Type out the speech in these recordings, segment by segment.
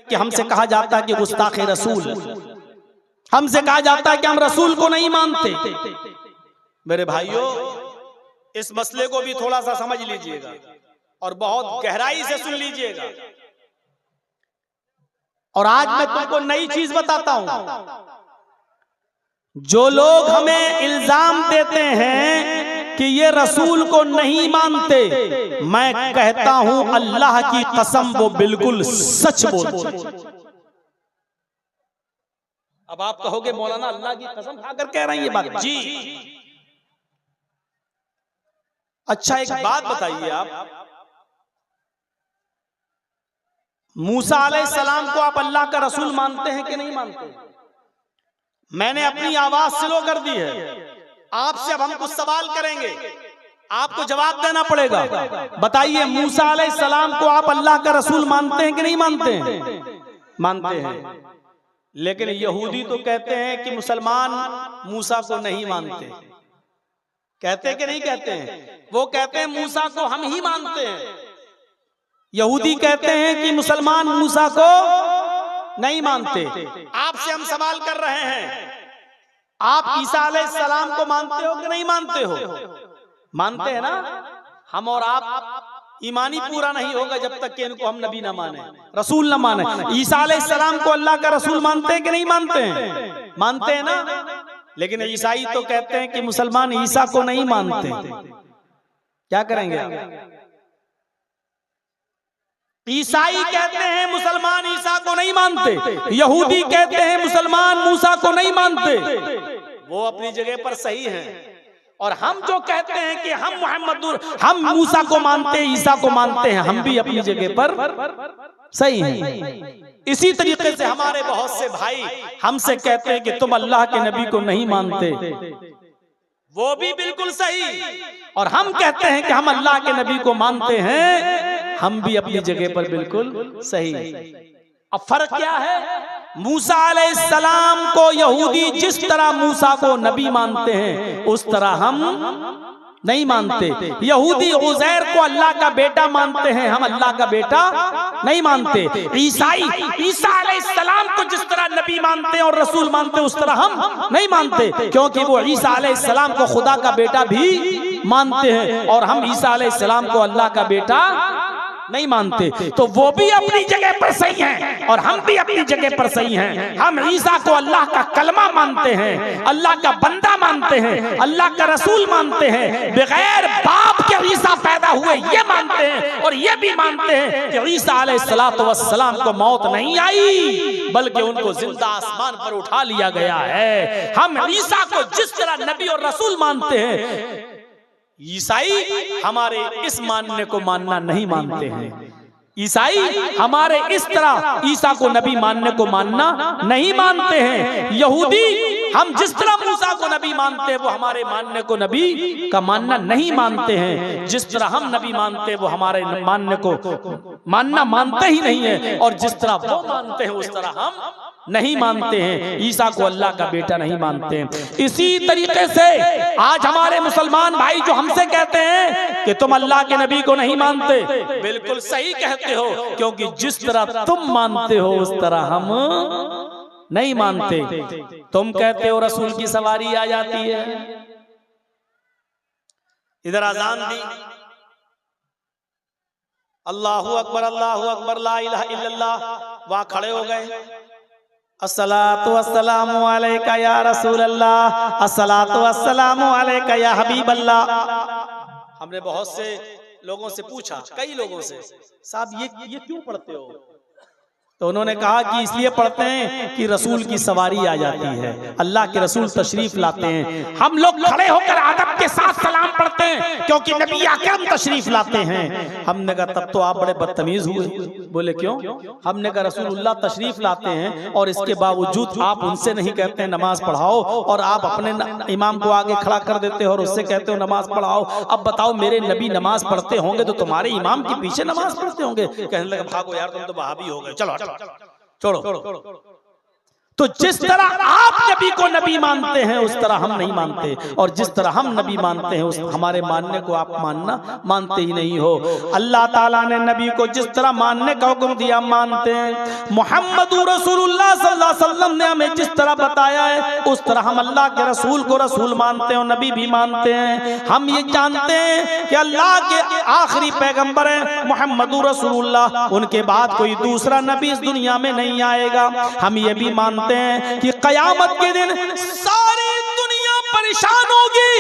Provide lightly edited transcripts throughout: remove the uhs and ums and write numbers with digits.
कि हमसे कहा जाता है कि गुस्ताखे रसूल, हमसे कहा जाता है कि हम रसूल को नहीं मानते। मेरे भाइयों, इस मसले को भी थोड़ा सा समझ लीजिएगा और बहुत गहराई से सुन लीजिएगा। और आज मैं तुमको नई चीज बताता हूं। जो लोग हमें इल्जाम देते हैं कि ये रसूल को नहीं मानते, मैं कहता हूं अल्लाह की कसम वो बिल्कुल सच बोलते हैं। अब आप कहोगे मौलाना अल्लाह की कसम खाकर कह रहे हैं ये बात। जी अच्छा, एक बात बताइए, आप मूसा अलैहिस्सलाम को आप अल्लाह का रसूल मानते हैं कि नहीं मानते? मैंने अपनी आवाज स्लो कर दी है। आपसे अब हम कुछ सवाल करेंगे, आपको जवाब देना पड़ेगा। बताइए, मूसा अलैहिस्सलाम को आप अल्लाह का रसूल मानते हैं कि नहीं मानते हैं? मानते हैं। लेकिन यहूदी तो कहते हैं कि मुसलमान मूसा को नहीं मानते। कहते कि नहीं कहते हैं? वो कहते हैं मूसा को हम ही मानते हैं। यहूदी कहते हैं कि मुसलमान मूसा को नहीं मानते। आपसे हम सवाल कर रहे हैं, आप ईसा अलैहिस्सलाम को मानते हो कि नहीं मानते हो? मानते हैं ना? हम और आप ईमानी पूरा नहीं होगा जब तक कि इनको हम नबी ना माने, रसूल ना माने। ईसा अलैहिस्सलाम को अल्लाह का रसूल मानते हैं कि नहीं मानते हैं? मानते हैं ना? लेकिन ईसाई तो कहते हैं कि मुसलमान ईसा को नहीं मानते। क्या करेंगे आप? ईसाई कहते हैं मुसलमान ईसा को नहीं मानते, यहूदी कहते हैं मुसलमान मूसा को नहीं मानते। वो अपनी जगह पर सही हैं, और हम जो कहते हैं कि हम मूसा को मानते हैं, ईसा को मानते हैं, हम भी अपनी जगह पर सही हैं। इसी तरीके से हमारे बहुत से भाई हमसे कहते हैं कि तुम अल्लाह के नबी को नहीं मानते, वो भी बिल्कुल सही। और हम कहते हैं कि हम अल्लाह के नबी को मानते हैं, हम भी अपनी जगह पर बिल्कुल सही। अब फर्क क्या है? मूसा अलैहिस्सलाम को यहूदी जिस तरह मूसा को नबी मानते हैं, उस तरह हम नहीं मानते। यहूदी उज़ैर को अल्लाह का बेटा मानते हैं, हम अल्लाह का बेटा नहीं मानते। ईसाई ईसा अलैहिस्सलाम को जिस तरह नबी मानते हैं और रसूल मानते हैं, उस तरह हम नहीं मानते, क्योंकि वो ईसा अलैहिस्सलाम को खुदा का बेटा भी मानते हैं और हम ईसा अलैहिस्सलाम को अल्लाह का बेटा नहीं मानते। तो वो भी अपनी जगह पर सही हैं और हम भी अपनी जगह पर सही हैं। हम ईसा को अल्लाह का कलमा मानते हैं, अल्लाह का बंदा मानते हैं, अल्लाह का रसूल मानते हैं। बगैर बाप के ईसा पैदा हुए ये मानते हैं, और ये भी मानते हैं कि ईसा अलैहिस्सलातु वस्सलाम को मौत नहीं आई, बल्कि उनको जिंदा आसमान पर उठा लिया गया है। हम ईसा को जिस तरह नबी और रसूल मानते हैं, ईसाई हमारे इस मानने को मानना नहीं मानते हैं। ईसाई हमारे इस तरह ईसा को नबी मानने को मानना नहीं मानते हैं। यहूदी हम जिस तरह मूसा को नबी मानते हैं, वो हमारे मानने को नबी का मानना नहीं मानते हैं। जिस तरह हम नबी मानते हैं, वो हमारे मानने को मानते ही नहीं है, और जिस तरह वो मानते हैं उस तरह हम नहीं मानते हैं। ईसा को अल्लाह का बेटा नहीं मानते हैं। इसी तरीके से आज हमारे मुसलमान भाई जो हमसे कहते हैं कि तुम अल्लाह के नबी को नहीं मानते, बिल्कुल सही कहते हो, क्योंकि जिस तरह तुम मानते हो उस तरह हम नहीं मानते। तुम कहते हो रसूल की सवारी आ जाती है, इधर अजान दी, अल्लाहु अकबर ला इलाहा इल्लल्लाह, वहां खड़े हो गए, अस्सलातु वस्सलामु अलैका या रसूल अल्लाह, अस्सलातु वस्सलामु अलैका या हबीब अल्लाह। हमने बहुत से लोगों से पूछा, कई लोगों से, साहब ये क्यों पढ़ते हो? तो उन्होंने कहा कि इसलिए पढ़ते हैं कि रसूल की सवारी आ जाती है, अल्लाह के रसूल तशरीफ लाते हैं। हम लोग खड़े होकर अदब के साथ सलाम पढ़ते हैं क्योंकि नबी अकरम तशरीफ लाते हैं। हमने कहा तब तो आप बड़े बदतमीज हुए। बोले क्यों? हमने कहा रसूलुल्लाह तशरीफ लाते हैं और इसके बावजूद आप उनसे नहीं कहते हैं नमाज पढ़ाओ, और आप अपने इमाम को आगे खड़ा कर देते हो और उससे कहते हो नमाज पढ़ाओ। अब बताओ, मेरे नबी नमाज पढ़ते होंगे तो तुम्हारे इमाम के पीछे नमाज पढ़ते होंगे? कहने लगा भागो यार, तुम तो वहाबी हो गए, चलो छोड़ो। तो जिस तरह आप नबी को नबी मानते हैं उस तरह हम नहीं मानते, और जिस तरह हम नबी मानते हैं उस हमारे मानने को आप मानते ही नहीं हो। अल्लाह ताला ने नबी को जिस तरह मानने का हुक्म दिया मानते हैं। मुहम्मदुर रसूलुल्लाह सल्लल्लाहु अलैहि वसल्लम ने हमें जिस तरह बताया है उस तरह हम अल्लाह के रसूल को रसूल मानते हैं और नबी भी मानते हैं। हम ये जानते हैं कि अल्लाह के आखिरी पैगंबर है मुहम्मदुर रसूलुल्लाह, उनके बाद कोई दूसरा नबी इस दुनिया में नहीं आएगा। हम ये भी मानते हैं कि कयामत के दिन सारी दुनिया परेशान होगी,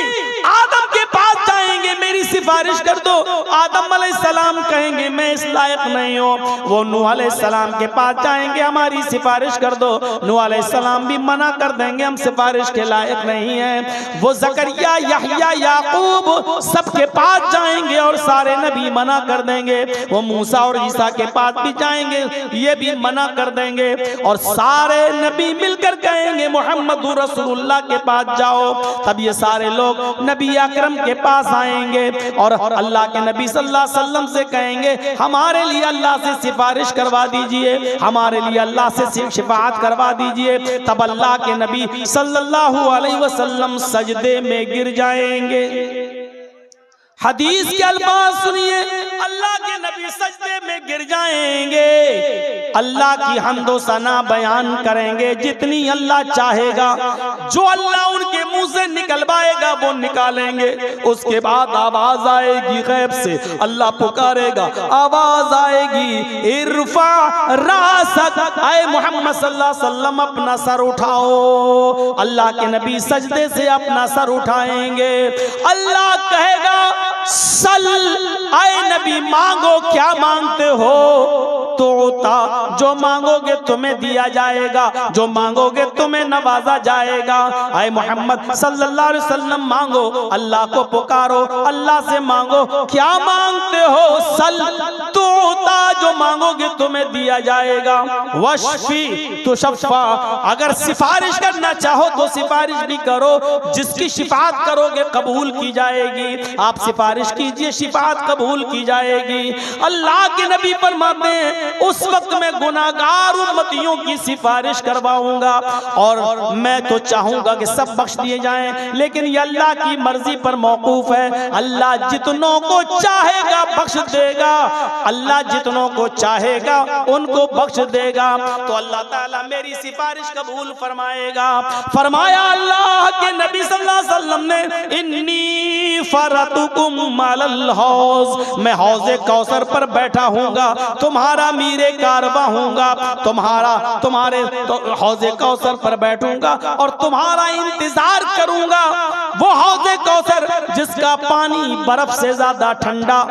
आदम के पास जाएंगे मेरी सिफारिश कर दो, आदम अलैहिस्सलाम कहेंगे मैं इस लायक नहीं हूँ। वो नूह अलैहिस्सलाम के पास जाएंगे हमारी सिफारिश कर दो, नूह अलैहिस्सलाम भी मना कर देंगे हम सिफारिश के लायक नहीं हैं। वो जकरिया यहया याकूब सबके पास जाएंगे और सारे नबी मना कर देंगे। वो मूसा और ईसा के पास भी जाएंगे, ये भी मना कर देंगे। और सारे नबी मिलकर कहेंगे मुहम्मदुर रसूलुल्लाह के पास जाओ। तब ये सारे लोग नबी अकरम के पास आएंगे और अल्लाह के नबी सल्लल्लाहु अलैहि वसल्लम से कहेंगे हमारे लिए अल्लाह से सिफारिश करवा दीजिए, हमारे लिए अल्लाह से शिफाअत करवा दीजिए। तब अल्लाह के नबी सल्लल्लाहु अलैहि वसल्लम सजदे में गिर जाएंगे। हदीस के अल्फाज सुनिए, अल्लाह के नबी सजदे में गिर जाएंगे, अल्लाह की हम्दो सना बयान करेंगे जितनी अल्लाह चाहेगा, जो अल्लाह उनके मुंह से निकलवाएगा वो निकालेंगे। उसके बाद आवाज आएगी गैब से, अल्लाह पुकारेगा, आवाज आएगी इरफा रासक, आए मोहम्मद सल्लल्लाहु अलैहि वसल्लम अपना सर उठाओ। अल्लाह के नबी सजदे से अपना सर उठाएंगे, अल्लाह कहेगा सल, आए नबी मांगो क्या मांगते हो, तो जो मांगोगे तुम्हें दिया जाएगा, जो मांगोगे तुम्हें नवाजा जाएगा। आए मोहम्मद सल्लल्लाहु अलैहि वसल्लम मांगो, अल्लाह को पुकारो, अल्लाह से मांगो क्या मांगते हो, सल तो जो मांगोगे तुम्हें दिया जाएगा। वशफी तो शफा, अगर सिफारिश करना चाहो तो सिफारिश भी करो, जिसकी शिफात करोगे कबूल की जाएगी। आप सिफारिश कीजिए, शिफात कबूल की जाएगी। अल्लाह के नबी फरमाते हैं उस वक्त मैं गुनाहगार उम्मतियों की सिफारिश करवाऊंगा और मैं तो चाहूंगा कि सब बख्श दिए जाएं, लेकिन ये अल्लाह की मर्जी पर मौकूफ है। अल्लाह जितनों को चाहेगा बख्श देगा, अल्लाह जितनों को चाहेगा उनको बख्श देगा। तो अल्लाह ताला मेरी सिफारिश कबूल फरमाएगा। फरमाया अल्लाह के नबी सल्लल्लाहु अलैहि वसल्लम ने, इन्नी फरतुकुम अलल हौज, मैं हौज़े कौसर पर बैठा हूँगा, तुम्हारा मीरे कारवा हूँगा, तुम्हारे हौज़े कौसर पर बैठूंगा और तुम्हारा इंतजार करूंगा। वो हौज़े कौसर जिसका पानी बर्फ से ज्यादा ठंडा,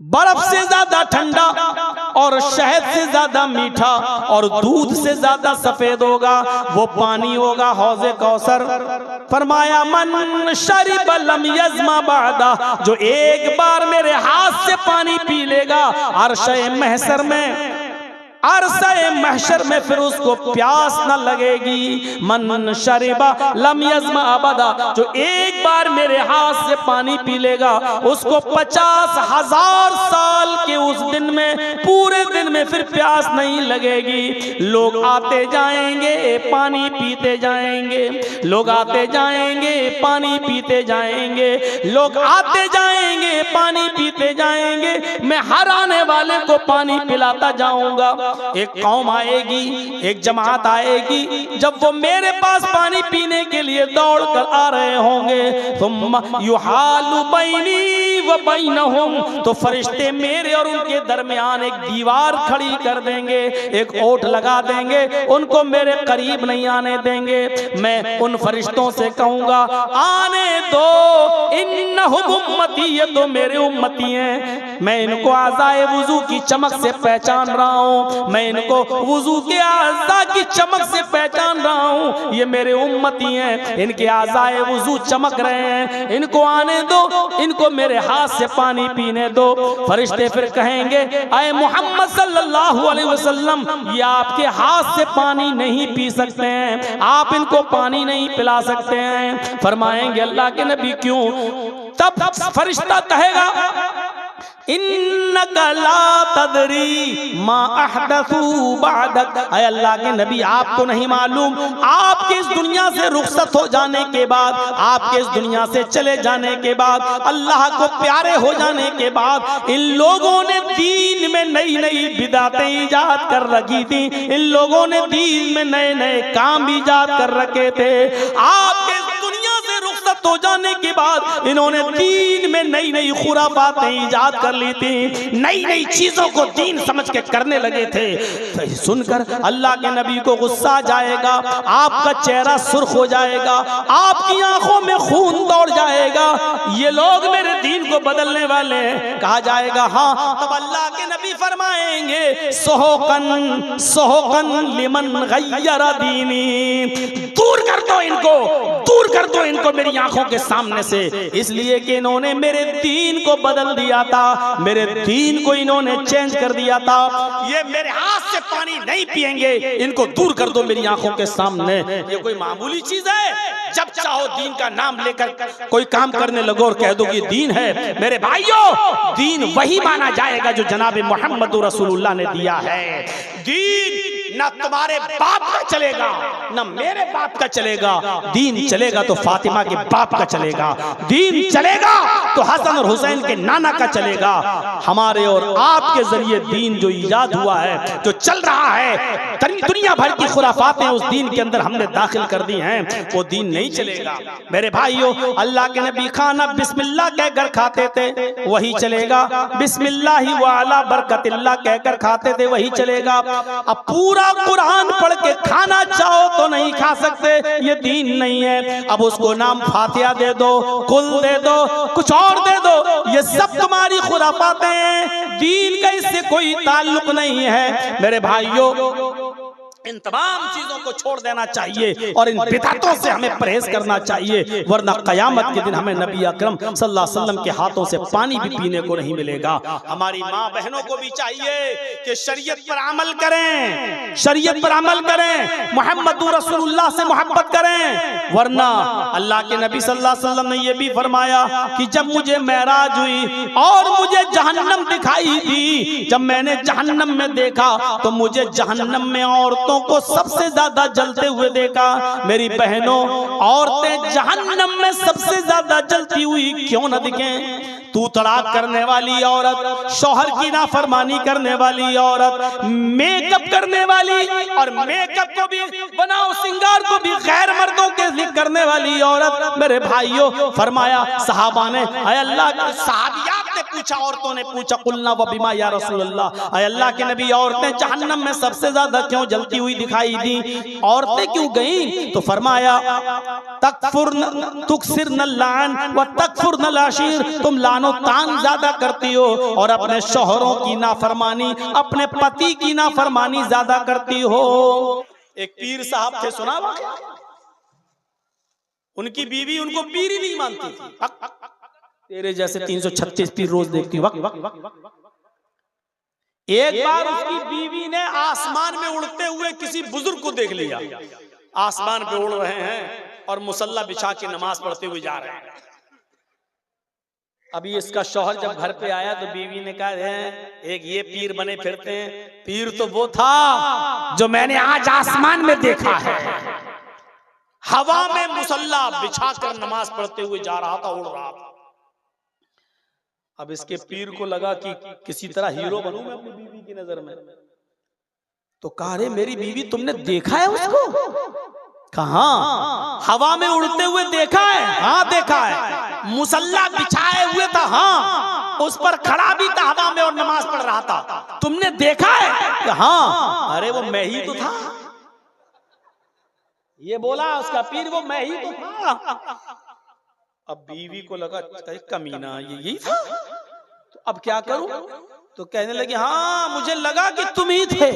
बर्फ से ज्यादा ठंडा और शहद से ज्यादा मीठा और दूध से ज्यादा सफेद होगा, वो पानी होगा हौज़े कौसर। फरमाया मन शरिब लम यज़मा बादा, जो एक बार मेरे हाथ से पानी पी लेगा अर्शे महशर में, अरसे महशर में फिर उसको प्यास न लगेगी। मन शरिबा लम यज़मा अबदा, जो एक बार मेरे हाथ से पानी पी लेगा उसको 50,000 साल के उस दिन में, पूरे दिन में फिर प्यास नहीं लगेगी। लोग आते जाएंगे पानी पीते जाएंगे, लोग आते जाएंगे पानी पीते जाएंगे, लोग आते जाएंगे पानी पीते जाएंगे। मैं हर आने वाले को पानी पिलाता जाऊंगा। एक कौम आएगी, एक जमात आएगी, जब वो मेरे पास पानी पीने के लिए दौड़ कर आ रहे होंगे, तुम युहालु बैनी व बैनहुम, तो फरिश्ते मेरे और उनके दरमियान एक दीवार खड़ी कर देंगे, एक ओट लगा देंगे, उनको मेरे करीब नहीं आने देंगे। मैं उन फरिश्तों से कहूंगा आने दो, इन्नहुम उम्मती, ये तो मेरे उम्मती हैं, मैं इनको आज़ाए वुजू की चमक से पहचान रहा हूँ, मैं इनको वुजू के आज़ा की चमक से पहचान रहा हूँ, ये मेरे उम्मती हैं, इनके आज़ाए वुजू चमक रहे हैं, इनको आने दो, इनको मेरे हाथ से पानी पीने दो। फरिश्ते फिर कहेंगे आए मोहम्मद सल्लल्लाहु अलैहि वसल्लम, ये आपके हाथ से पानी नहीं पी सकते हैं, आप इनको पानी नहीं पिला सकते हैं। फरमाएंगे अल्लाह के नबी क्यों? तब फरिश्ता कहेगा इन्नका ला तदरी मा अहदसू बअदक। ऐ अल्लाह के नबी, आपको नहीं मालूम आपके इस दुनिया से रुखसत हो जाने के बाद, आपके इस दुनिया से चले जाने के बाद, अल्लाह को प्यारे हो जाने के बाद इन लोगों ने दीन में नई नई बिदातें ईजाद कर रखी थी। इन लोगों ने दीन में नए नए काम ईजाद कर रखे थे। आपके रुखसत हो जाने के बाद इन्होंने दीन में नई नई खुराफातें ईजाद कर ली थी, नई नई चीजों को दीन समझ के करने लगे थे। तो सुनकर अल्लाह के नबी को गुस्सा आ जाएगा, आपका चेहरा सुर्ख हो जाएगा, आपकी आंखों में खून दौड़ जाएगा। ये लोग मेरे दीन को बदलने वाले हैं, कहा जाएगा। हाँ, तब अल्लाह के नबी फरमाएंगे, सोहकन सोहकन लिमन गय्यर दीनी, दूर कर दो इनको, दूर कर दो इनको मेरी आंखों के सामने से, इसलिए कि इन्होंने मेरे दीन को बदल दिया था, मेरे दीन को इन्होंने चेंज कर दिया था। ये मेरे हाथ से पानी नहीं पिएंगे, इनको दूर कर दो मेरी आंखों के सामने। ये कोई मामूली चीज है? जब चाहो दीन का नाम लेकर कोई काम करने लगो और कह दो कि दीन है। मेरे भाइयों, दीन वही माना जाएगा जो जनाब मोहम्मद रसूलुल्लाह ने दिया है। दीन ना तुम्हारे बाप का चलेगा, ना मेरे बाप का चलेगा। दीन चलेगा तो फातिमा के बाप का चलेगा, दीन चलेगा तो हसन और हुसैन के नाना का चलेगा। हमारे और आपके जरिए दीन जो इजाद हुआ है, जो चल रहा है, दुनिया भर की खुराफातें उस दीन के अंदर हमने दाखिल कर दी हैं, वो दीन नहीं चलेगा। मेरे भाइयों, अल्लाह के नबी खाना बिस्मिल्लाह कहकर खाते थे, वही चलेगा। बिस्मिल्लाह व अला बरकतिल्लाह कहकर खाते थे, वही चलेगा। अब पूरा कुरान पढ़ के खाना चाहो तो नहीं खा सकते, ये दीन नहीं है। अब उसको नाम फातिहा दे दो, कुल दे दो, कुछ और दे दो, ये सब तुम्हारी खुराफातें हैं, दीन का इससे कोई ताल्लुक नहीं है। मेरे भाइयों, इन तमाम चीजों को छोड़ देना चाहिए और इन बिदअतों से हमें परहेज करना चाहिए, वरना कयामत के दिन हमें नबी अकरम सल्लल्लाहु अलैहि वसल्लम के हाथों से पानी भी पीने को नहीं मिलेगा। हमारी माँ बहनों को भी चाहिए कि शरीयत पर अमल करें, शरीयत पर अमल करें, मोहम्मद रसूलुल्लाह से मोहब्बत करें। वरना अल्लाह के नबी सल्लल्लाहु अलैहि वसल्लम ने यह भी फरमाया कि जब मुझे मेराज हुई और मुझे जहन्नम दिखाई दी, जब मैंने जहन्नम में देखा तो मुझे जहन्नम में औरतों को सबसे ज्यादा जलते हुए देखा। मेरी बहनों, औरतें जहन्नम में सबसे ज्यादा जलती हुई क्यों न दिखें? तू तलाक करने वाली औरत, शौहर की नाफरमानी करने वाली औरत, मेकअप करने वाली और मेकअप को भी बनाओ सिंगार को भी गैर मर्दों के लिए करने वाली औरत। मेरे भाइयों, फरमाया सहाबा ने, अय अल्लाह के सहाबियात ने पूछा, औरतों ने पूछा, कुलना व बिमा या रसूलल्लाह, अय अल्लाह के नबी, औरतें जहन्नम में सबसे ज्यादा क्यों जलती हुई दिखाई दी? औरतें क्यों गईं? तो फरमाया तकफुरन तुकसिरन लान व तकफुरन लाशीर, तुम लानो तान ज्यादा करती हो और अपने शौहरों की नाफरमानी, अपने पति की नाफरमानी ज्यादा करती हो। एक पीर साहब थे, सुना वाक़या? उनकी बीवी उनको पीर ही नहीं मानती थी। तेरे जैसे 336 पीर रोज देखती हूँ। एक बार उसकी बीवी ने आसमान में उड़ते हुए किसी बुजुर्ग को देख लिया, आसमान पे उड़ रहे हैं और मुसल्ला बिछा के नमाज पढ़ते हुए जा रहे हैं। अभी इसका शौहर जब घर पे आया तो बीवी ने कहा, एक ये पीर बने फिरते हैं। पीर तो वो था जो मैंने आज आसमान में देखा है, हवा में मुसल्ला बिछाकर नमाज पढ़ते हुए जा रहा था, उड़ रहा था। अब इसके पीर को लगा कि किसी तरह हीरो बनूं मैं अपनी बीवी की नजर में। तो कहा, रे मेरी बीवी तुमने देखा है उसको? कहाँ? हवा में उड़ते हुए देखा है? हाँ देखा है। मुसल्ला बिछाए हुए था, हाँ, उस पर खड़ा भी था हवा में और नमाज पढ़ रहा था। तुमने देखा है? हाँ। अरे वो मैं ही तो था। ये बोला उसका पीर, वो मैं ही तो था। अब बीवी को लगा कमीना ये यही था, तो अब क्या करूं? तो कहने लगे, हाँ मुझे लगा कि तुम ही थे।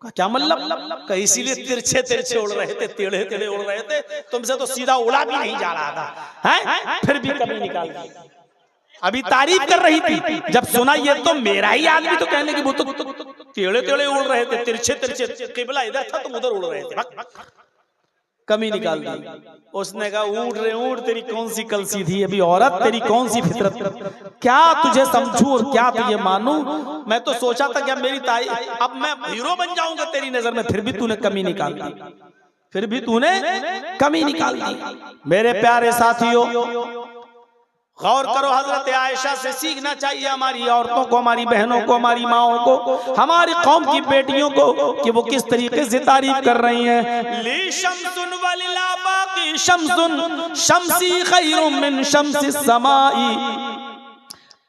क्या मतलब? इसीलिए तिरछे तिरछे उड़ रहे थे, टेढ़े टेढ़े उड़ रहे थे, तुमसे तो सीधा उड़ा भी नहीं जा रहा था, हैं? फिर भी कमी निकाल दी। अभी तारीफ कर रही थी, जब सुना ये तो मेरा ही आदमी, तो कहने लगी वो तो टेढ़े टेढ़े उड़ रहे थे, तिरछे तिरछे, किबला इधर था तुम उधर उड़ रहे थे। कमी निकाल दी। उसने कहा ऊँट रे ऊँट, तेरी कौन सी कलसी थी अभी औरत, तेरी कौन सी फितरत, क्या तुझे समझूं और क्या तुझे मानूं। मैं तो सोचा था क्या मेरी ताई, अब मैं हीरो बन जाऊंगा तेरी नजर में, फिर भी तूने कमी निकाल दी, फिर भी तूने कमी निकाल दी। मेरे प्यारे साथियों, गौर करो, हजरत आयशा से सीखना चाहिए हमारी औरतों को, हमारी बहनों को, हमारी माओं को, हमारी कौम की बेटियों को, कि वो किस तरीके से तारीफ कर रही हैं। ली शम्सुन वलिला बाकी शम्सुन शम्सी खैरुम मिन शम्सिस समाई,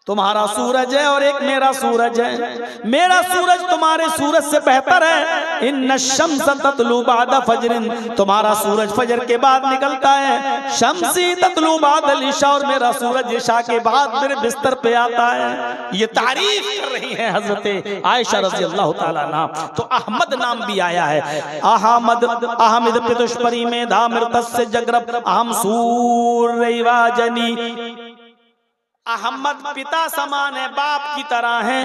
तुम्हारा सूरज है और एक मेरा सूरज है, मेरा सूरज तुम्हारे सूरज से बेहतर है। इन्न शम्स ततलू बाद फजरिन, तुम्हारा सूरज फजर के बाद निकलता है। शम्सी ततलू बाद इशा, और मेरा सूरज इशा के बाद मेरे बिस्तर पे आता है। ये तारीफ कर रही है हजरत आयशा रज़ी अल्लाह ताला अन्हा। तो अहमद नाम भी आया है, अहमद अहमद पितुष्परी में धामृतस्य जगरब अहम सूर्यवाजनी, अहमद पिता समान है, बाप की तरह है।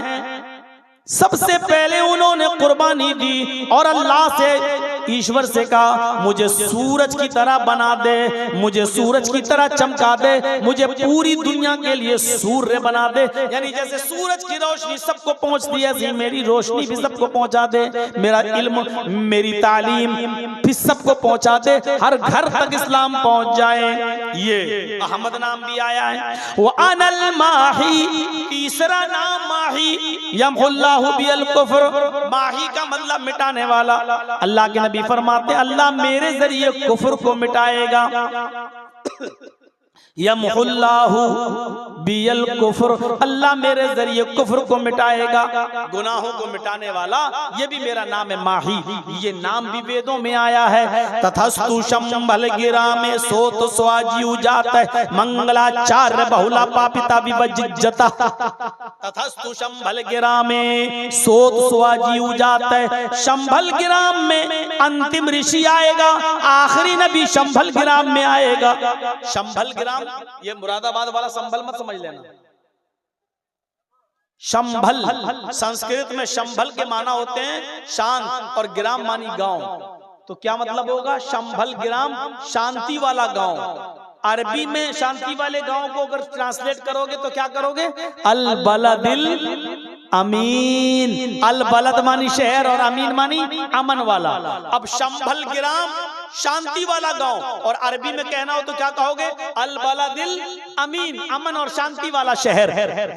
सबसे पहले उन्होंने कुर्बानी दी और अल्लाह से, ईश्वर से कहा मुझे सूरज की तरह बना दे, मुझे सूरज की तरह चमका दे, मुझे पूरी दुनिया के लिए सूर्य बना दे। यानी जैसे सूरज की रोशनी सबको पहुंचती है, ऐसी मेरी रोशनी भी सबको पहुंचा दे, मेरा इल्म मेरी तालीम भी सबको पहुंचा दे, हर घर तक इस्लाम पहुंच जाए। ये अहमद नाम भी आया है। वो अनल माही, तीसरा नाम माही, यमहुल्लाहु बिल कुफ्र, माही का मतलब मिटाने वाला। अल्लाह के नबी फरमाते अल्लाह मेरे जरिए कुफ्र को मिटाएगा। यमहुल्लाहु बिल कुफ्र, अल्लाह मेरे जरिए कुफ्र को मिटाएगा, गुनाहों को मिटाने वाला, ये भी मेरा नाम है माही। ये नाम भी वेदों में आया है। तथस्तु शंभल गिरा में सोत स्वाजी जाता है, मंगलाचार्य बहुला पापिता विवज्जता। तथस्तु शंभल गिरा में सोत स्वाजी जाता है, शंभल गिराम में अंतिम ऋषि आएगा, आखिरी नबी शंभल गिराम में आएगा। शंभल गिराम, ये मुरादाबाद वाला संभल मत समझ लेना। शंभल संस्कृत में शंभल के माना होते हैं शांत, और ग्राम मानी गांव। तो क्या मतलब होगा? शंभल ग्राम शांति वाला गांव। अरबी में शांति वाले गांव को अगर ट्रांसलेट करोगे तो क्या करोगे? अल बलदिल अमीन। अल बलद मानी शहर और अमीन मानी अमन वाला। अब शंभल ग्राम शांति वाला गांव, और अरबी में कहना हो तो क्या कहोगे? अल बलदिल अमीन, अमन और शांति वाला शहर।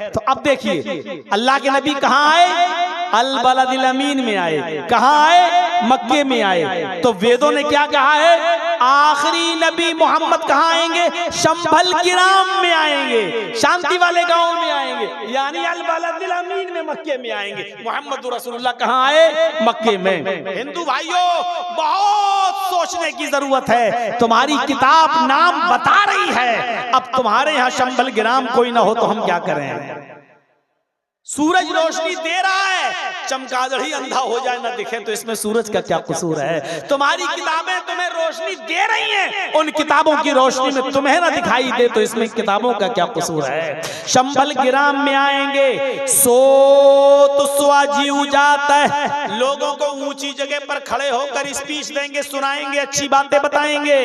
तो अब देखिए अल्लाह के नबी कहाँ आए? अल बलदिल अमीन में आए। कहाँ आए? मक्के में आए। तो वेदों ने क्या कहा है? आखिरी नबी मोहम्मद कहाँ आएंगे? शंभल गिराम में आएंगे, शांति वाले गांव में आएंगे, यानी अल बलदिल अमीन में, मक्के में आएंगे। मोहम्मद रसूलुल्लाह कहाँ आए? मक्के में। हिंदू भाइयों, बहुत सोचने की जरूरत है। तुम्हारी किताब नाम बता रही है, अब तुम्हारे यहाँ शंभल गिराम कोई ना हो तो हम क्या करें? सूरज रोशनी दे रहा है, चमगादड़ ही अंधा हो जाए ना दिखे तो इसमें सूरज का क्या कसूर है? तुम्हारी किताबें तुम्हें रोशनी दे रही हैं, उन किताबों की रोशनी में तुम्हें ना दिखाई दे तो इसमें किताबों का क्या कसूर है? शंभल गिराम में आएंगे, सोत स्वाजी उजात है, लोगों को ऊंची जगह पर खड़े होकर स्पीच देंगे, सुनाएंगे, अच्छी बातें बताएंगे।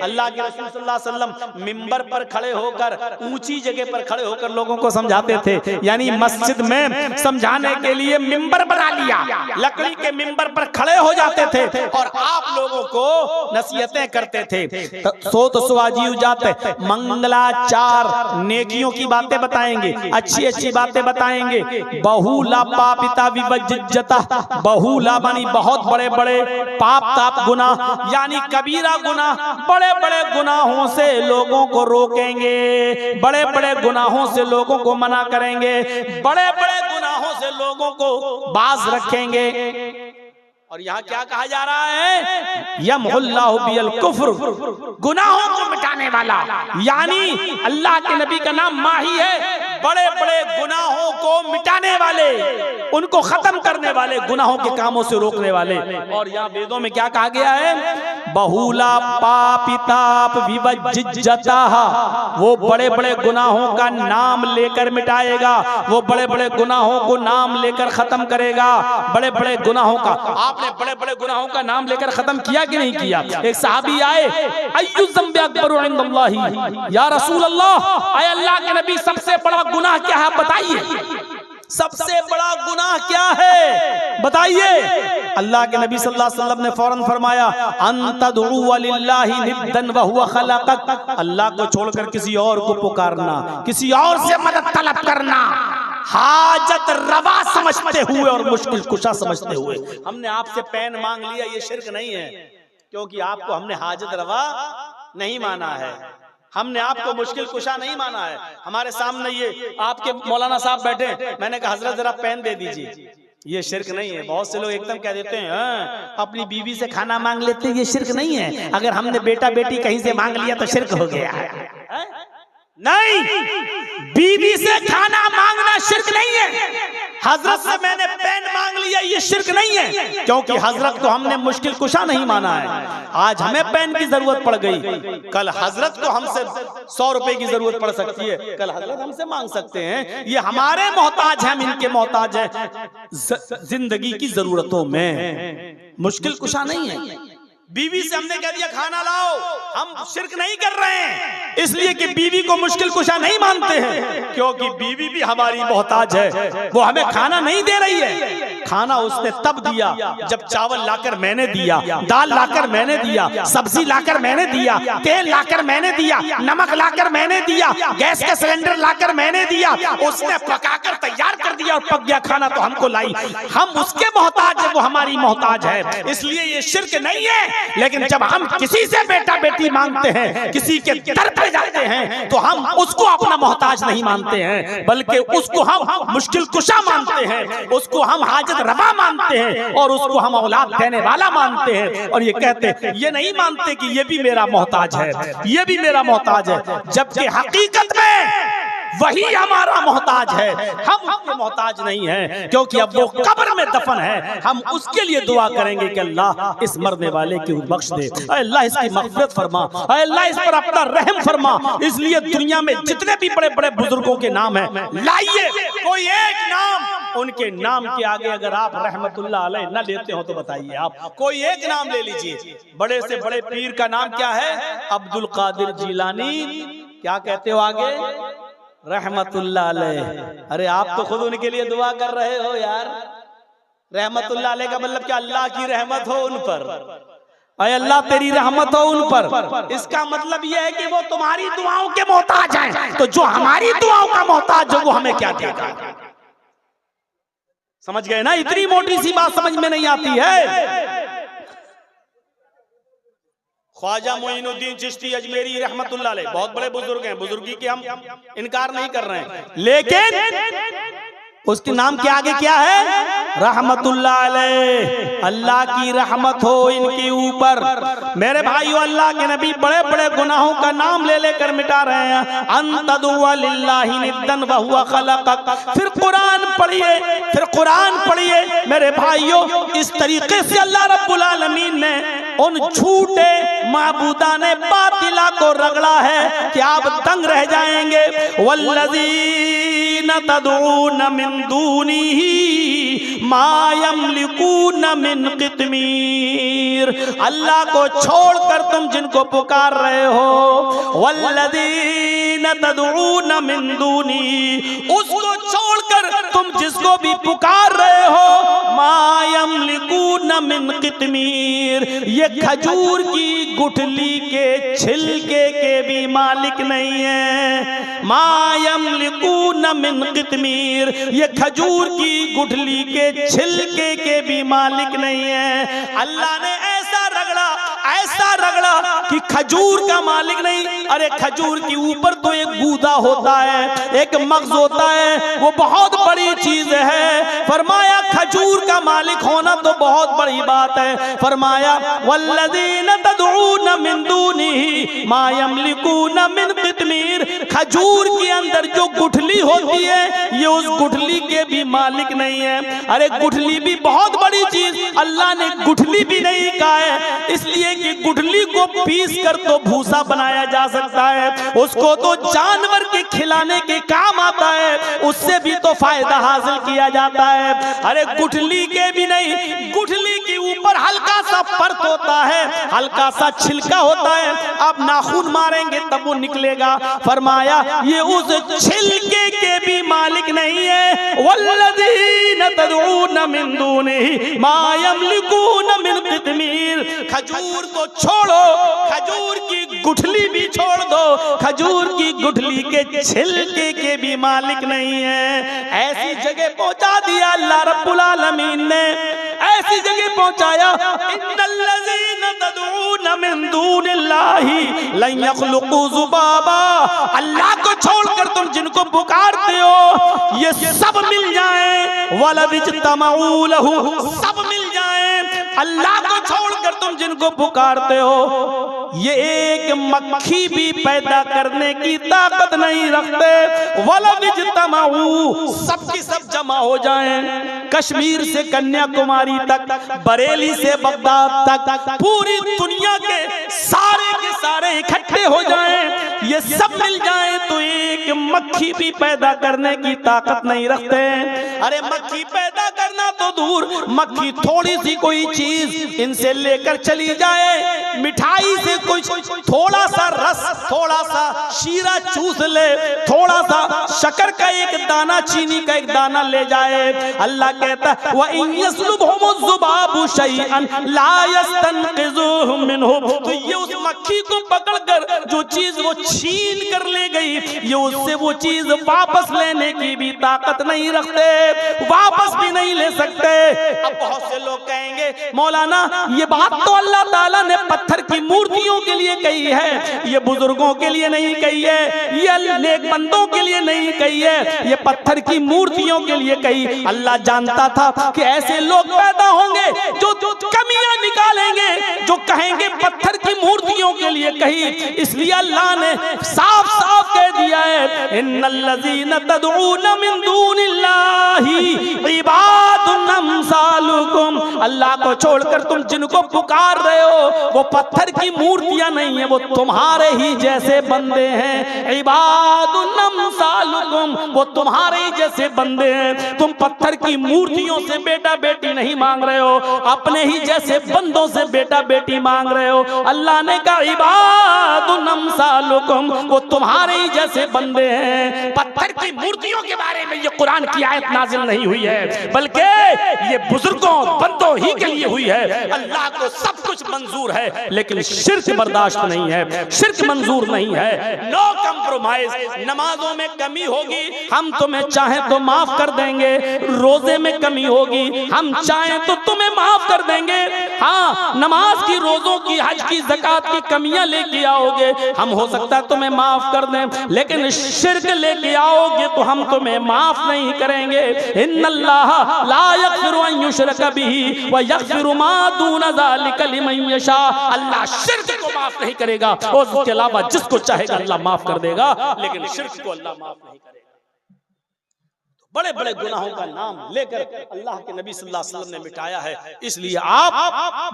अल्लाह के रसूल सल्लल्लाहु अलैहि वसल्लम मिंबर पर खड़े होकर, ऊंची जगह पर खड़े होकर लोगों को समझाते थे। यानी मस्जिद में समझाने के लिए मिंबर बना लिया, लकड़ी के मिंबर पर खड़े हो जाते थे और आप लोगों को नसीहतें करते थे। सोत स्वाजी जाते, मंगलाचार, नेकियों की बातें बताएंगे, अच्छी अच्छी बातें बताएंगे। बहुला पापिता विवज्जता, बहुला मानी बहुत बड़े बड़े पाप ताप गुनाह, यानी कबीरा गुनाह, बड़े बड़े गुनाहों से लोगों को रोकेंगे, बड़े बड़े गुनाहों से लोगों को मना करेंगे, बड़े बड़े गुनाहों से लोगों को बाज रखेंगे। और यहाँ क्या कहा जा रहा है? यमहुल्लाहु बिल कुफ्र, गुनाहों को मिटाने वाला। यानी अल्लाह के नबी का नाम माही है, बड़े बड़े गुनाहों को मिटाने वाले, उनको खत्म करने वाले, गुनाहों के कामों से रोकने वाले। और यहाँ वेदों में क्या कहा गया है? बहुला पापिताप विवज्जता, वो बड़े बड़े गुनाहों का नाम लेकर मिटाएगा, वो बड़े बड़े गुनाहों को नाम लेकर खत्म करेगा। बड़े बड़े गुनाहों का, आपने बड़े बड़े गुनाहों का नाम लेकर खत्म किया कि नहीं किया? एक सहाबी आए, अय्यु ज़ंबि अकबरु इंदल्लाहि, या रसूल अल्लाह, ऐ अल्लाह के नबी सबसे बड़ा गुनाह क्या है बताइए, सबसे बड़ा गुनाह क्या है बताइए। अल्लाह के नबी सल्लल्लाहु अलैहि वसल्लम ने फौरन फरमाया, अंतदउ लिल्लाहि निद्दन व हुवा खलक़क, अल्लाह को छोड़कर किसी और को पुकारना, किसी और से मदद तलब करना, हाजत रवा समझते हुए और मुश्किल कुशा समझते हुए। हमने आपसे पेन मांग लिया, ये शिर्क नहीं है, क्योंकि आपको हमने हाजत रवा नहीं माना है, हमने आपको मुश्किल कुशा नहीं माना है। हमारे सामने ये आपके मौलाना साहब बैठे, मैंने कहा हजरत जरा पेन दे दीजिए, ये शिर्क नहीं है। बहुत से लोग एकदम कह देते हैं अपनी बीवी से खाना मांग लेते हैं, ये शिर्क नहीं है। अगर हमने बेटा बेटी कहीं से मांग लिया तो शिर्क हो गया है। नहीं, बीवी से खाना मांगना शिर्क नहीं है। हजरत से मैंने पेन मांग लिया, ये शिर्क नहीं है, क्योंकि हजरत को हमने मुश्किल कुशा नहीं माना है। आज हमें पेन की जरूरत पड़ गई, कल हजरत को हमसे 100 रुपए की जरूरत पड़ सकती है, कल हजरत हमसे मांग सकते हैं। ये हमारे मोहताज हैं, हम इनके मोहताज हैं जिंदगी की जरूरतों में, मुश्किल कुशा नहीं है। बीवी से हमने कह दिया खाना लाओ, हम शिर्क नहीं कर रहे हैं, इसलिए कि बीवी को मुश्किल कुशा नहीं मानते हैं, क्योंकि बीवी भी हमारी मोहताज है, वो हमें खाना नहीं दे रही है। खाना उसने तब दिया जब चावल लाकर मैंने दिया, दाल लाकर मैंने दिया, सब्जी लाकर मैंने दिया, तेल लाकर मैंने दिया, नमक लाकर मैंने दिया, गैस का सिलेंडर लाकर मैंने दिया, उसने पकाकर तैयार कर दिया और पक गया खाना तो हमको लाई। हम उसके मोहताज है, वो हमारी मोहताज है, इसलिए ये शिर्क नहीं है। लेकिन जब हम किसी से बेटा बेटी मांगते हैं, किसी के दर पे जाते हैं, तो हम उसको अपना मोहताज नहीं मानते हैं, बल्कि उसको हम मुश्किल कुशा मानते हैं, उसको हम हाजत रवा मानते हैं, और उसको हम औलाद देने वाला मानते हैं। और ये कहते हैं, ये नहीं मानते कि ये भी मेरा मोहताज है, ये भी मेरा मोहताज है, जबकि हकीकत में वही हमारा मोहताज है, हम उसके मोहताज नहीं हैं, क्योंकि अब वो कब्र में दफन है। हम उसके लिए दुआ करेंगे कि अल्लाह इस मरने वाले की बख्श दे, अल्लाह इसकी मग़फ़िरत फरमा, अल्लाह इस पर अपना रहम फरमा। इसलिए दुनिया में जितने भी बड़े बड़े बुजुर्गों के नाम हैं, लाइए कोई एक नाम, उनके नाम के आगे अगर आप रहमतुल्लाह अलैह न लेते हो तो बताइए, आप कोई एक नाम ले लीजिए। बड़े से बड़े पीर का नाम क्या है? अब्दुल कादिर जिलानी। क्या कहते हो आगे? रहमतुल्लाह अलैह। अरे आप तो खुद उनके लिए दुआ कर रहे हो यार। रहमतुल्लाह अलैह का मतलब क्या? अल्लाह की रहमत हो उन पर, अय अल्लाह तेरी रहमत हो उन पर। इसका मतलब यह है कि वो तुम्हारी दुआओं के मोहताज हैं, तो जो हमारी दुआओं का मोहताज हो वो हमें क्या देगा? समझ गए ना? इतनी मोटी सी बात समझ में नहीं आती है। ख्वाजा मोइनुद्दीन चिश्ती अजमेरी रहमतुल्लाह अलैह बहुत बड़े बुजुर्ग हैं, बुजुर्गी के हम इनकार नहीं कर रहे हैं, लेकिन उसके नाम के आगे क्या है? रहमतुल्लाह अलैह। अल्लाह की रहमत हो इनके ऊपर। मेरे भाइयों, अल्लाह के नबी बड़े बड़े गुनाहों का नाम ले लेकर मिटा रहे हैं। अंतदुआ लिल्लाहि निद्दन व हुवा खलक़क। फिर कुरान पढ़िए, फिर कुरान पढ़िए मेरे भाइयों। इस तरीके से अल्लाह रब्बुल आलमीन ने उन झूठे माबूदाने बातिला को रगड़ा है कि आप दंग रह जाएंगे। वल्लज़ीना तदऊन मिन दूनिही मा यमलिकून मिन क़ित्मीर। अल्लाह को छोड़कर तुम जिनको पुकार रहे हो, वल्लज़ीना तदऊन मिन दूनिही, उसको छोड़कर तुम जिसको भी पुकार रहे हो, मा यमलिकून मिन क़ित्मीर, ये खजूर की गुठली के छिलके के भी मालिक नहीं है। मा यमलिकून मिन क़ित्मीर, ये खजूर की गुठली के छिलके के भी मालिक नहीं है। अल्लाह ने ऐसा रगड़ा कि खजूर का मालिक नहीं। अरे खजूर के ऊपर तो एक गूदा होता है, एक मग़ज़ होता है, वो बहुत बड़ी चीज है। फरमाया खजूर का मालिक होना तो बहुत बड़ी बात है। फरमाया वल्लज़ीना तदऊन मिन दूनिही मा यमलिकून मिन क़ित्मीर, खजूर के अंदर जो गुठली होती है ये उस गुठली के भी मालिक नहीं है। अरे गुठली भी बहुत बड़ी चीज, अल्लाह ने गुठली भी नहीं कहा है, इसलिए कि गुठली को पीस कर तो भूसा बनाया जा सकता है, उसको तो जानवर के खिलाने के काम आता है, उससे भी तो फायदा हासिल किया जाता है। अरे गुठली के भी नहीं, गुठली के ऊपर हल्का सा परत होता है, हल्का सा छिलका होता है, आप नाखून मारेंगे तब वो निकलेगा। फरमाया ये उस छिलके के भी मालिक नहीं है। वल्लज़ीना तदऊन मिन दूनिही मा यमलिकून मिन क़ित्मीर। खजूर तो छोड़ो, खजूर की गुठली भी छोड़ दो, खजूर की गुठली के छिलके के भी मालिक नहीं है। ऐसी जगह पहुंचा दिया अल्लाह रब्बुल आलमीन ने, ऐसी जगह पहुंचाया, इन्नल्लज़ीना तदऊन मिन दूनिल्लाहि लन यख़्लुक़ू ज़ुबाबा। अल्लाह को छोड़कर तुम जिनको पुकारते हो ये सब मिल जाएं, वलव इज्तमऊ लहू, सब मिल जाएं। अल्लाह को छोड़कर तुम जिनको पुकारते हो ये एक मक्खी भी पैदा करने की ताकत नहीं रखते। वलव इज्तमऊ, सबकी सब जमा हो जाएं, कश्मीर से कन्याकुमारी तक, बरेली से बगदाद तक, पूरी दुनिया के सारे इकट्ठे हो जाएं, ये सब मिल जाएं तो एक मक्खी भी पैदा करने की ताकत नहीं रखते। अरे मक्खी पैदा करना तो दूर, मक्खी थोड़ी सी कोई चीज इनसे लेकर चली जाए, मिठाई से कुछ थोड़ा सा रस, थोड़ा सा शीरा चूस ले, थोड़ा सा शक्कर का एक दाना, चीनी का एक दाना ले जाए, अल्लाह कहता है व इन यस्लुबहुमुज़्ज़ुबाबु शैअन ला यस्तनक़िज़ुहु मिन्हु। तो ये उस मक्खी को पकड़कर जो चीज वो छीन कर ले गई, ये उससे वो चीज वापस लेने की भी ताकत नहीं रखते, वापस भी नहीं ले सकते। अब बहुत से लोग कहेंगे मौलाना ये बात तो अल्लाह ताला ने पत्थर की मूर्तियों के लिए कही है, ये बुजुर्गों के लिए नहीं कही है, ये नेक बंदों के लिए नहीं कही है, ये पत्थर की मूर्तियों के लिए कही। अल्लाह जानता था कि ऐसे लोग पैदा होंगे जो कमियां निकालेंगे, जो कहेंगे पत्थर की मूर्तियों के लिए कही, इसलिए अल्लाह ने साफ साफ कह दिया है इन्नल्लज़ीना तदऊन मिन दूनिल्लाहि इबादुन अम्सालुकुम। अल्लाह को छोड़कर तुम जिनको पुकार रहे हो वो पत्थर की मूर्तियां नहीं है, वो तुम्हारे ही जैसे बंदे हैं। इबादुन अम्सालुकुम, वो तुम्हारे ही जैसे बंदे हैं। तुम पत्थर की मूर्तियों से बेटा बेटी नहीं मांग रहे हो, अपने ही जैसे बंदों से बेटा बेटी मांग रहे हो। अल्लाह ने कहा इबादुन अम्सालुकुम, वो तुम्हारे ही जैसे बंदे हैं। पत्थर की मूर्तियों के बारे में ये कुरान की आयत नाजिल नहीं हुई है, बल्कि ये बुजुर्गों बंदों ही के लिए हुई है। अल्लाह को सब कुछ मंजूर है लेकिन शिर्क बर्दाश्त नहीं है, शिर्क मंजूर नहीं है। No compromise. नमाजों में कमी होगी हम तुम्हें चाहें तो माफ कर देंगे, रोजे में कमी होगी हम चाहें तो तुम्हें माफ कर देंगे। हाँ, नमाज की, रोजों की, हज की, ज़कात की कमियां लेके आओगे हम हो सकता है तुम्हें माफ कर दें, लेकिन शिर्क लेके आओगे तो हम तुम्हें माफ नहीं करेंगे। इन्नल्लाह ला यग़फ़िरु अन युश्रका बिही व यग़फ़िरु मा दूना ज़ालिका लिमन यशा। अल्लाह शिर्क को माफ नहीं करेगा और उसके अलावा जिसको चाहेगा अल्लाह माफ कर देगा, लेकिन शिर्क को अल्लाह माफ नहीं करेगा। बड़े बड़े गुनाहों का नाम लेकर अल्लाह के नबी सल्लल्लाहु अलैहि वसल्लम ने मिटाया है, इसलिए आप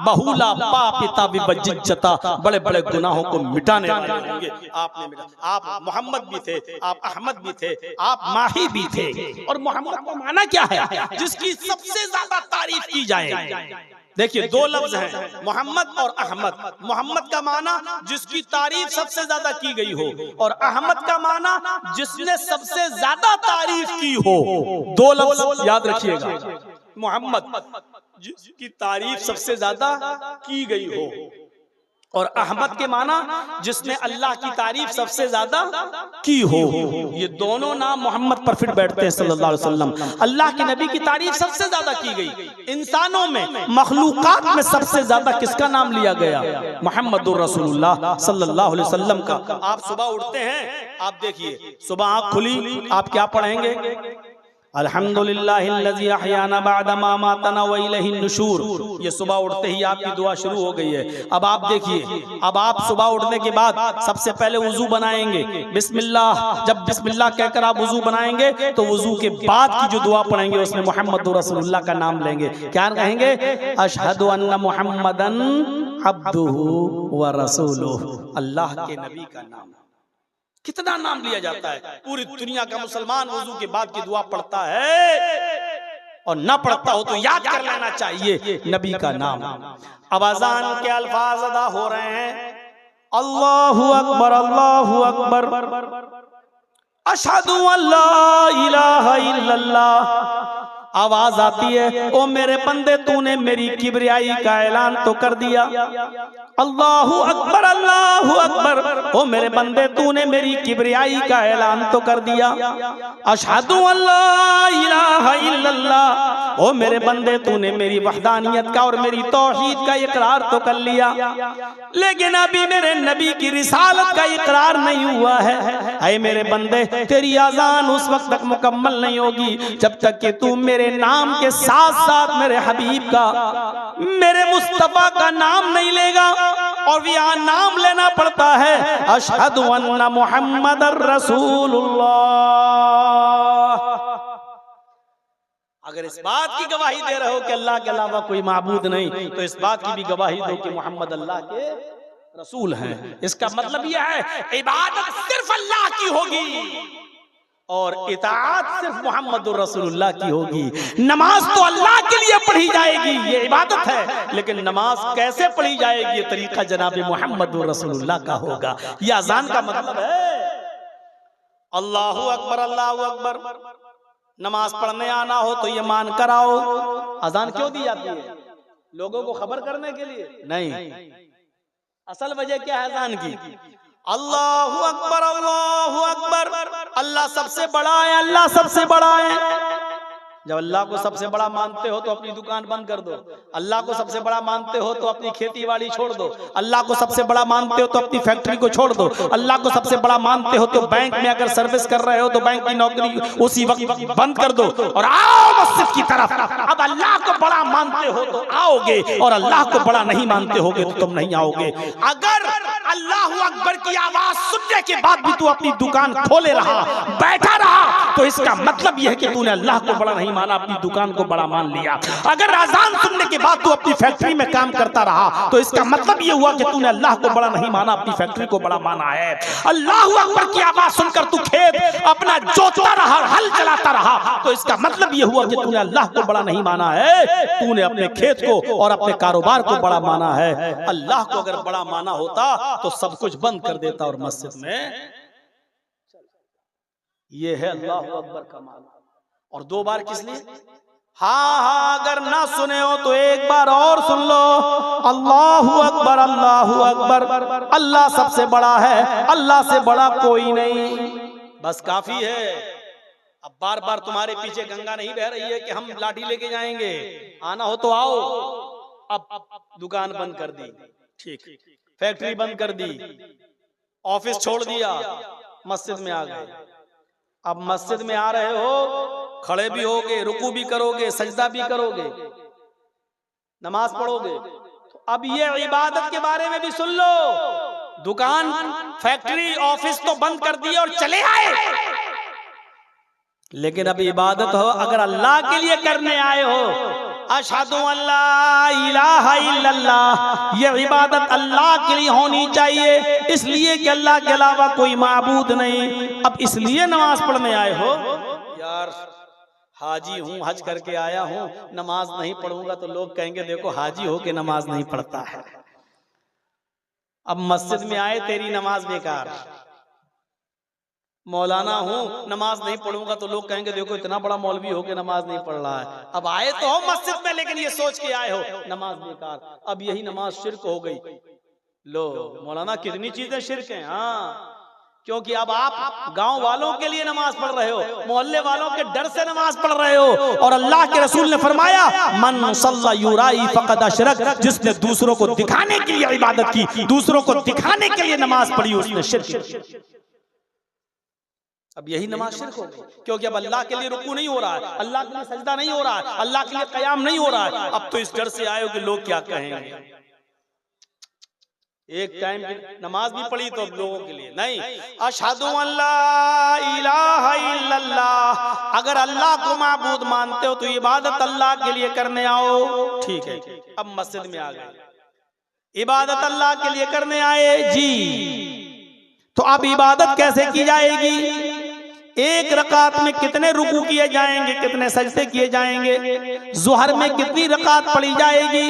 बहुला पापिता विबज्जता, बड़े बड़े गुनाहों को मिटाने वाले होंगे। आपने मिटा, आप मोहम्मद भी थे, आप अहमद भी थे, आप माही भी थे। और मोहम्मद का माना क्या है जिसकी सबसे ज्यादा तारीफ की जाए? देखिए दो लफ्ज हैं, मोहम्मद और अहमद। मोहम्मद का माना जिसकी तारीफ सबसे ज्यादा की गई हो, और अहमद का माना जिसने सबसे ज्यादा तारीफ की हो। दो लफ्ज याद रखिएगा, मोहम्मद जिसकी तारीफ सबसे ज्यादा की गई हो, और अहमद के माना जिसने अल्लाह की तारीफ सबसे ज्यादा की हो। ये दोनों नाम मोहम्मद पर फिट बैठते हैं सल्लल्लाहु अलैहि वसल्लम। अल्लाह के नबी की तारीफ सबसे ज्यादा की गई। इंसानों में, मखलूकात में सबसे ज्यादा किसका नाम लिया गया? मोहम्मदुर रसूलुल्लाह सल्लल्लाहु अलैहि वसल्लम का। आप सुबह उठते हैं, आप देखिए सुबह आँख खुली आप क्या पढ़ेंगे? अल्हम्दुलिल्लाहिल्लज़ी अहयाना बअदा मा मातना व इलैहिन नुशूर। ये सुबह उठते ही आपकी दुआ शुरू हो गई है। अब आप देखिए, अब आप सुबह उठने के बाद सबसे पहले वुजू बनाएंगे, बिस्मिल्लाह। जब बिस्मिल्लाह कहकर आप वुजू बनाएंगे तो वुजू के बाद की जो दुआ पढ़ेंगे उसमें मुहम्मदुर रसूलुल्लाह का नाम लेंगे। क्या कहेंगे? अशहदु अन्ना मुहम्मदन अब्दुहु व रसूलुहु। अल्लाह के नबी का नाम। कितना नाम लिया जाता है। पूरी दुनिया का मुसलमान वुजू के बाद की दुआ पढ़ता है और ना पढ़ता हो तो याद कर लेना चाहिए नबी का नाम। अब अज़ान के अल्फाज अदा हो रहे हैं। अल्लाहु अकबर, अल्लाहु अकबर, अशहदु अल्ला इलाहा इल्लल्लाह। आवाज आती है, ओ मेरे बंदे तूने मेरी किबरियाई का ऐलान तो कर दिया। अल्लाहु अकबर, अल्लाहु अकबर, ओ मेरे बंदे तूने मेरी किबरियाई का ऐलान तो कर दिया। अशहदु अल्ला इलाहा इल्लल्लाह, ओ मेरे बंदे तूने मेरी वहदानियत का और मेरी तौहीद का इकरार तो कर लिया, लेकिन अभी मेरे नबी की रिसालत का इकरार नहीं हुआ है। ऐ मेरे बंदे, तेरी अज़ान उस वक्त तक मुकम्मल नहीं होगी जब तक कि तू मेरे नाम के साथ साथ मेरे हबीब का, मेरे मुस्तफा का नाम नहीं लेगा। और यहाँ नाम लेना पड़ता है, अशहदु अन्ना मुहम्मदर रसूलुल्लाह। अगर इस बात की गवाही दे रहे हो कि अल्लाह के अलावा कोई माबूद नहीं, तो इस बात की भी गवाही दो कि मोहम्मद अल्लाह के रसूल हैं। इसका मतलब यह है इबादत सिर्फ अल्लाह की होगी और इताअत सिर्फ मोहम्मदुर रसूलुल्लाह की होगी। नमाज तो अल्लाह के लिए पढ़ी जाएगी, ये इबादत है, लेकिन नमाज कैसे पढ़ी जाएगी ये तरीका जनाब मोहम्मदुर रसूलुल्लाह का होगा। ये अज़ान का मतलब है। अल्लाहु अकबर, अल्लाहु अकबर। नमाज पढ़ने आना हो तो ये मान कर आओ। अज़ान क्यों दी जाती है? लोगों को खबर करने के लिए नहीं। असल वजह क्या है अज़ान की? अल्लाहु अकबर, अल्लाहु अकबर, अल्लाह सबसे बड़ा है, अल्लाह सबसे बड़ा है। जब अल्लाह को सबसे बड़ा मानते हो तो अपनी दुकान बंद कर दो। अल्लाह को सबसे बड़ा मानते हो तो अपनी खेती बाड़ी छोड़ दो। अल्लाह को सबसे बड़ा मानते हो तो अपनी फैक्ट्री को छोड़ दो। अल्लाह को सबसे बड़ा मानते हो तो बैंक में अगर सर्विस कर रहे हो तो बैंक की नौकरी उसी वक्त बंद कर दो और आओ मस्जिद की तरफ। अब अल्लाह को बड़ा मानते हो तो आओगे और अल्लाह को बड़ा नहीं मानते होगे तो तुम नहीं आओगे। अगर अल्लाहु अकबर की आवाज सुनने के बाद भी तू अपनी दुकान खोले रहा, बैठा रहा, तो इसका मतलब यह है कि तूने अल्लाह को बड़ा नहीं माना, अपनी दुकान को बड़ा मान लिया। अगर अज़ान सुनने के बाद तू अपनी फैक्ट्री में काम करता रहा तो इसका मतलब यह हुआ कि तूने अल्लाह को बड़ा नहीं माना, अपनी फैक्ट्री को बड़ा माना है। अल्लाहु अकबर की आवाज सुनकर तू खेत अपना जोतता रहा, हल चलाता रहा, तो इसका मतलब यह हुआ कि तूने अल्लाह को बड़ा नहीं माना है, तूने अपने खेत को और अपने कारोबार को बड़ा माना है। अल्लाह को अगर बड़ा माना होता तो सब कुछ बंद कर देता और मस्जिद में। ये है अल्लाहु अकबर का माना। और दो बार किस लिए? हाँ, अगर ना सुने हो तो एक बार और सुन लो। अल्लाहु अकबर, अल्लाहु अकबर, अल्लाह सबसे बड़ा है, अल्लाह से बड़ा कोई नहीं, बस काफी है। अब बार बार तुम्हारे पीछे गंगा नहीं बह रही है कि हम लाठी लेके जाएंगे, आना हो तो आओ। अब दुकान बंद कर दी, ठीक, फैक्ट्री बंद कर दी, ऑफिस छोड़ दिया, मस्जिद में आ गए। अब मस्जिद में आ रहे हो, खड़े भी होगे, रुकू भी करोगे, सजदा भी करोगे, नमाज पढ़ोगे, तो अब ये इबादत के बारे में भी सुन लो। दुकान, फैक्ट्री, ऑफिस तो बंद कर दिए और चले आए, लेकिन अब इबादत हो अगर अल्लाह के लिए करने आए हो, अशहदु अल्ला इलाहा इल्लल्लाह, ये इबादत अल्लाह के लिए होनी चाहिए, इसलिए कि अल्लाह के अलावा कोई माबूद नहीं। अब इसलिए नमाज पढ़ने आए हो। यार हाजी हूँ, हज करके आया हूँ, नमाज नहीं पढ़ूंगा तो लोग कहेंगे देखो हाजी हो के नमाज नहीं पढ़ता है। अब मस्जिद में आए, तेरी नमाज बेकार। मौलाना हूँ, नमाज नहीं पढ़ूंगा तो लोग कहेंगे देखो इतना बड़ा मौलवी हो के नमाज नहीं पढ़ रहा है। अब आए तो हो मस्जिद में, लेकिन ये सोच के आए हो नमाज बेकार। अब यही नमाज शिर्क हो गई। लो मौलाना कितनी चीजें शिर्क हैं। हाँ, क्योंकि अब आप गांव वालों के लिए नमाज पढ़ रहे हो, मोहल्ले वालों के डर से नमाज पढ़ रहे हो। और अल्लाह के रसूल ने फरमाया मन सल्ला युराई फक़द अशरक, जिसने दूसरों को दिखाने के लिए इबादत की, दूसरों को दिखाने के लिए नमाज पढ़ी, उसने शिर्क। अब यही नमाज शिर्क हो गई, क्योंकि अब अल्लाह के लिए रुकू नहीं हो रहा है, अल्लाह के लिए सजदा नहीं हो रहा है, अल्लाह के लिए कयाम नहीं हो रहा है। अब तो इस डर से आए हो कि लोग क्या कहेंगे। एक टाइम की नमाज भी पढ़ी तो अब लोगों के लिए नहीं, अशहदु अल्ला इलाहा इल्लल्लाह। अगर अल्लाह को माबूद मानते हो तो इबादत अल्लाह के लिए करने आओ, ठीक है। अब मस्जिद में आ गए, इबादत अल्लाह के लिए करने आए जी, तो अब इबादत कैसे की जाएगी? एक रकात में कितने रुकू किए जाएंगे, कितने सजदे किए जाएंगे? ज़ुहर में कितनी रकात पढ़ी जाएगी?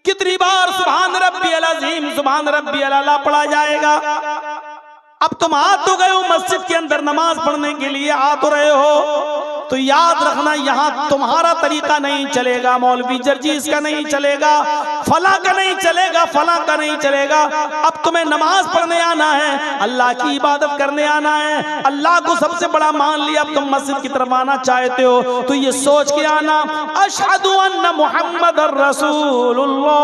कितनी बार सुभान रब्बियल अज़ीम सुभान रब्बियल आला पढ़ा जाएगा? अब तुम आ तो गए हो मस्जिद के अंदर नमाज पढ़ने के लिए, आ तो रहे हो, तो याद रखना यहाँ तुम्हारा तरीका नहीं चलेगा, मौलवी जर्जीस का नहीं चलेगा, फला का नहीं चलेगा, फला का नहीं चलेगा। अब तुम्हें नमाज पढ़ने आना है, अल्लाह की इबादत करने आना है, अल्लाह को सबसे बड़ा मान लिया। अब तुम मस्जिद की तरफ आना चाहते हो तो ये सोच के आना, अशहदु अन्ना मुहम्मदर रसूलुल्लाह,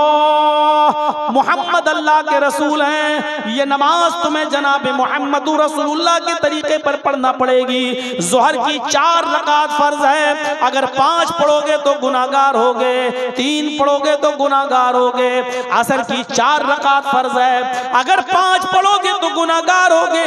मुहम्मद अल्लाह के रसूल हैं। ये नमाज तुम्हें जनाब मुहम्मदुर रसूलुल्लाह के तरीके पर पढ़ना पड़ेगी। ज़ोहर की 4 रकात फर्ज है, अगर 5 पढ़ोगे तो गुनाहगार होगे, 3 पढ़ोगे तो गुनाहगार होगे। असर की 4 रकात फर्ज है, अगर 5 पढ़ोगे तो गुनाहगार होगे,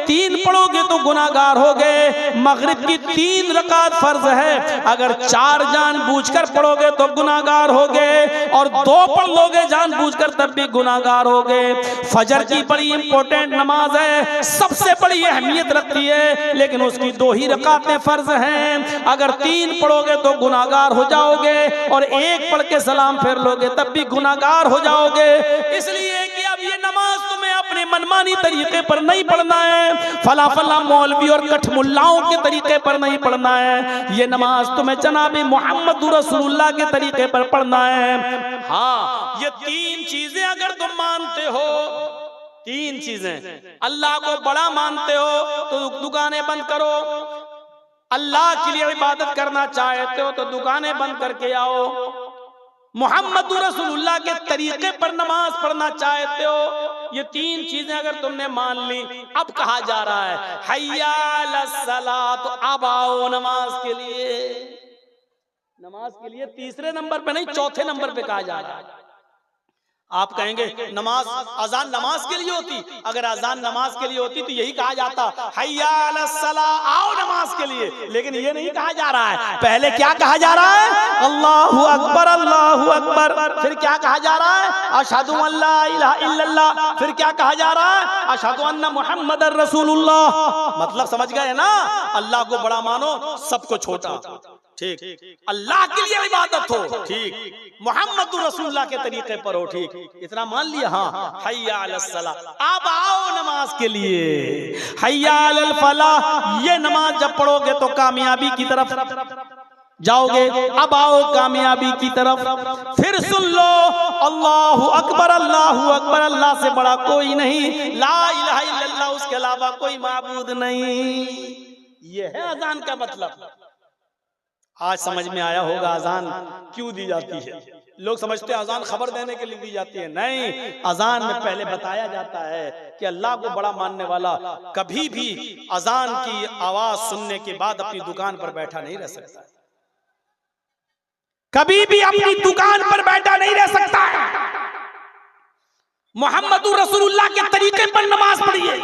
3 पढ़ोगे तो गुनाहगार होगे। मगरिब की 3 रकात फर्ज है, अगर 4 जानबूझकर पढ़ोगे तो गुनाहगार होगे, और 2 पढ़ लोगे जानबूझकर तब भी गुनाहगार होगे। फजर की बड़ी इंपॉर्टेंट नमाज है, सबसे बड़ी अहमियत रखती है, लेकिन उसकी 2 ही रकातें फर्ज हैं। अगर 3 पढ़ोगे तो गुनाहगार हो जाओगे, और 1 पढ़ के सलाम फेर लोगे तब भी गुनाहगार हो जाओगे। इसलिए कि अब ये नमाज तुम्हें अपने मनमानी तरीके पर नहीं पढ़ना है, फला फला मौलवी और कठमुल्लाओं के तरीके पर नहीं पढ़ना है। ये नमाज तुम्हें जनाब मुहम्मद रसूलुल्लाह के तरीके पर पढ़ना है। हाँ, ये 3 चीजें अगर तुम मानते हो, 3 चीजें, अल्लाह को बड़ा मानते हो तो दुकानें बंद करो, अल्लाह के लिए इबादत करना चाहते हो तो दुकानें बंद करके आओ, मुहम्मद रसूलुल्लाह के तरीके पर नमाज पढ़ना चाहते हो, ये 3 चीजें अगर तुमने मान ली, अब कहा जा रहा है हय्या अलस सलाह, तो अब आओ नमाज के लिए। नमाज के लिए 3रे नंबर पे नहीं, 4थे नंबर पे कहा जा रहा है। आप कहेंगे नमाज अजान नमाज के लिए होती, अगर अजान नमाज के लिए होती तो यही कहा जाता हय्या अलस सलाह, आओ नमाज के लिए, लेकिन ये नहीं कहा जा रहा है। पहले क्या कहा जा रहा है? अल्लाहु अकबर, अल्लाहु अकबर। फिर क्या कहा जा रहा है? अशहदु अल्ला इलाहा इल्लल्लाह। फिर क्या कहा जा रहा है? अशहदु अन्ना मुहम्मदर रसूलुल्लाह। मतलब समझ गए ना? अल्लाह को बड़ा मानो, सबको छोटा, ठीक। अल्लाह के लिए इबादत हो, ठीक। मुहम्मद रसूलुल्लाह के तरीके पर हो, ठीक। इतना मान लिया। हाँ, हय्या अलस सलाह, अब आओ नमाज के लिए। हय्या अलल फलाह, ये नमाज जब पढ़ोगे तो कामयाबी की तरफ जाओगे। अब आओ कामयाबी की तरफ। फिर सुन लो, अल्लाहु अकबर, अल्लाहु अकबर, अल्लाह से बड़ा कोई नहीं, ला इलाहा इल्लल्लाह, उसके अलावा कोई माबूद नहीं। ये है अजान का मतलब। आज समझ में आया होगा अजान क्यों दी जाती है। लोग समझते हैं अजान खबर देने के लिए दी जाती है, नहीं। अजान में पहले बताया जाता है कि अल्लाह को बड़ा मानने वाला कभी भी अजान की आवाज सुनने के बाद अपनी दुकान पर बैठा नहीं रह सकता, कभी भी अपनी दुकान पर बैठा नहीं रह सकता। मुहम्मदुर रसूलुल्लाह के तरीके पर नमाज पढ़िए,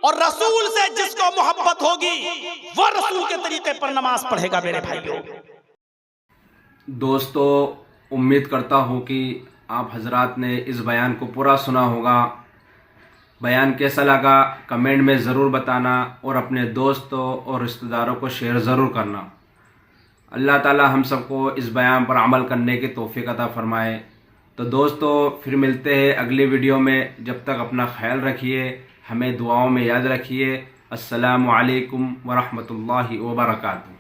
और रसूल से जिसको मोहब्बत होगी वो रसूल के तरीके पर नमाज पढ़ेगा। मेरे भाइयों, दोस्तों, उम्मीद करता हूँ कि आप हजरात ने इस बयान को पूरा सुना होगा। बयान कैसा लगा कमेंट में ज़रूर बताना, और अपने दोस्तों और रिश्तेदारों को शेयर ज़रूर करना। अल्लाह ताला हम सबको इस बयान पर अमल करने की तौफीक अता फरमाए। तो दोस्तों, फिर मिलते हैं अगली वीडियो में। जब तक अपना ख्याल रखिए, हमें दुआओं में याद रखिए। अस्सलामु अलैकुम वरहमतुल्लाहि वबरकातुहू।